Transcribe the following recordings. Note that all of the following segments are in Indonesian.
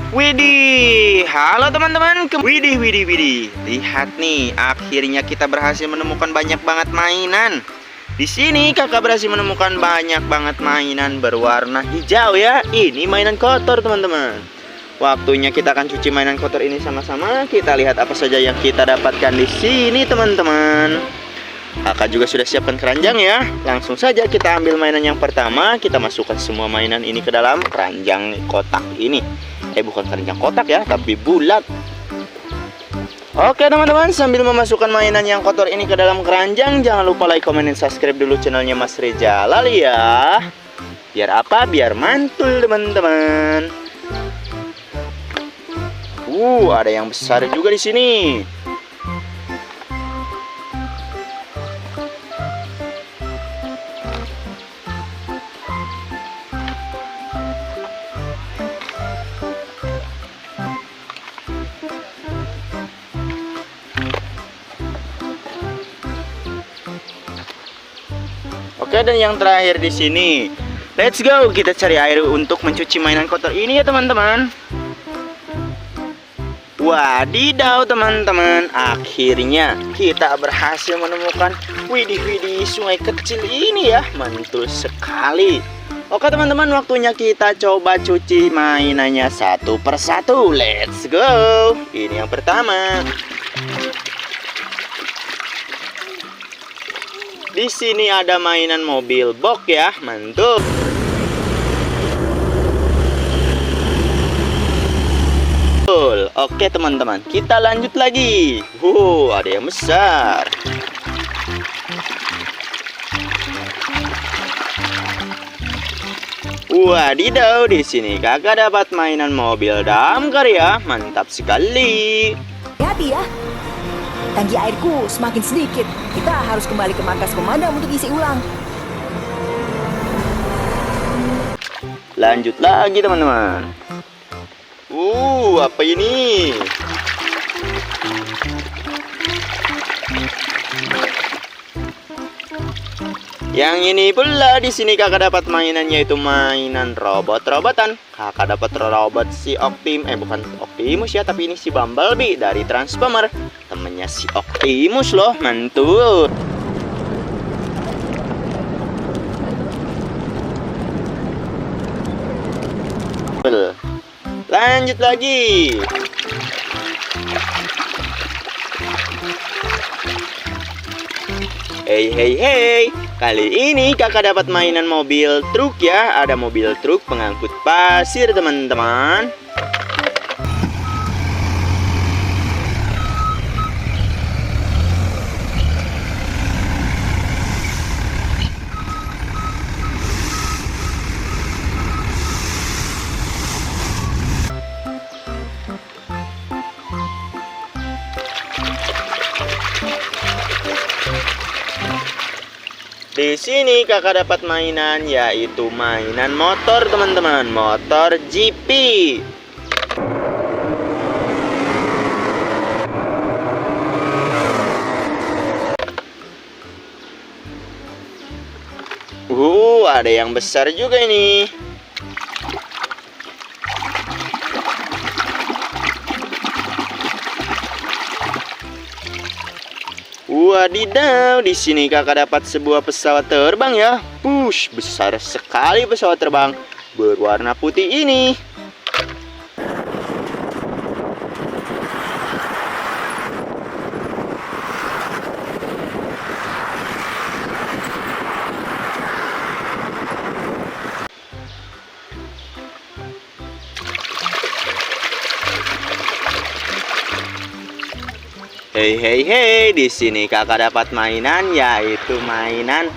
Widih, halo teman-teman. Widih. Lihat nih, akhirnya kita berhasil menemukan banyak banget mainan. Di sini kakak berhasil menemukan banyak banget mainan berwarna hijau ya. Ini mainan kotor teman-teman. Waktunya kita akan cuci mainan kotor ini sama-sama. Kita lihat apa saja yang kita dapatkan di sini teman-teman. Kakak juga sudah siapkan keranjang ya. Langsung saja kita ambil mainan yang pertama. Kita masukkan semua mainan ini ke dalam keranjang kotak ini. Bukan keranjang kotak ya, tapi bulat. Oke teman-teman, sambil memasukkan mainan yang kotor ini ke dalam keranjang, jangan lupa like, comment, dan subscribe dulu channelnya Mas Reza Lali ya. Biar apa? Biar mantul teman-teman. Ada yang besar juga di sini. Oke, dan yang terakhir di sini. Let's go, kita cari air untuk mencuci mainan kotor ini ya teman-teman. Wadidaw teman-teman, akhirnya kita berhasil menemukan widih sungai kecil ini ya. Mantul sekali. Oke teman-teman, waktunya kita coba cuci mainannya satu persatu. Let's go. Ini yang pertama. Di sini ada mainan mobil box ya, mantul. Oke teman-teman, kita lanjut lagi. Ada yang besar. Wadidaw, di sini kakak dapat mainan mobil damkar ya, mantap sekali. Hati ya. Tangki airku semakin sedikit. Kita harus kembali ke markas pemadam untuk isi ulang. Lanjut lagi teman-teman. Apa ini? Yang ini pula di sini kakak dapat mainan, yaitu mainan robot-robotan. Kakak dapat robot si bukan Optimus ya, tapi ini si Bumblebee dari Transformer. Temennya si Optimus loh, mantul. Lanjut lagi. Hey. Kali ini kakak dapat mainan mobil truk ya. Ada mobil truk pengangkut pasir teman-teman. Di sini kakak dapat mainan, yaitu mainan motor teman-teman, motor GP. Ada yang besar juga ini. Wadidaw, di sini kakak dapat sebuah pesawat terbang ya. Besar sekali pesawat terbang berwarna putih ini. Hey, di sini kakak dapat mainan, yaitu mainan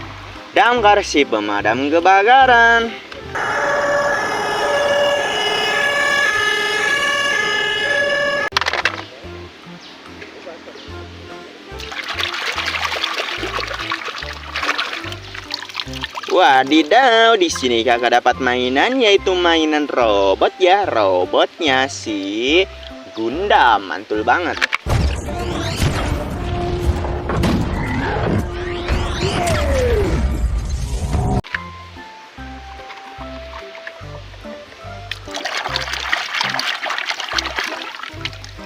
damkar si pemadam kebakaran. Wadidaw, di sini kakak dapat mainan, yaitu mainan robot ya. Robotnya si Gundam, mantul banget.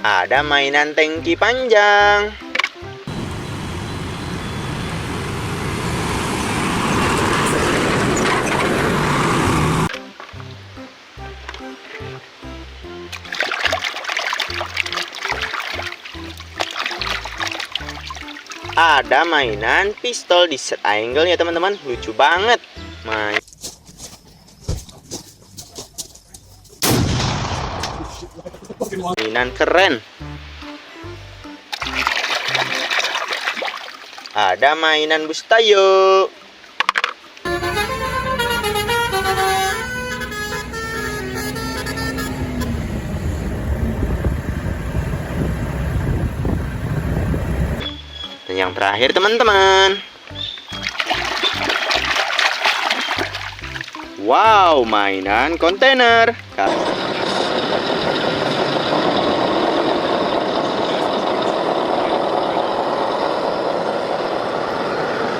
Ada mainan tangki panjang. Ada mainan pistol di set angle ya teman-teman, lucu banget. Mainan keren. Ada mainan bus tayo. Dan yang terakhir teman-teman, wow, mainan kontainer.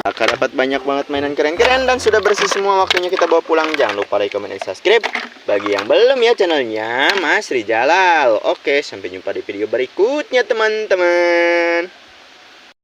Kakak dapat banyak banget mainan keren-keren dan sudah bersih semua, waktunya kita bawa pulang. Jangan lupa like, comment, dan subscribe. Bagi yang belum ya channelnya Mas Rijalal. Oke, sampai jumpa di video berikutnya teman-teman.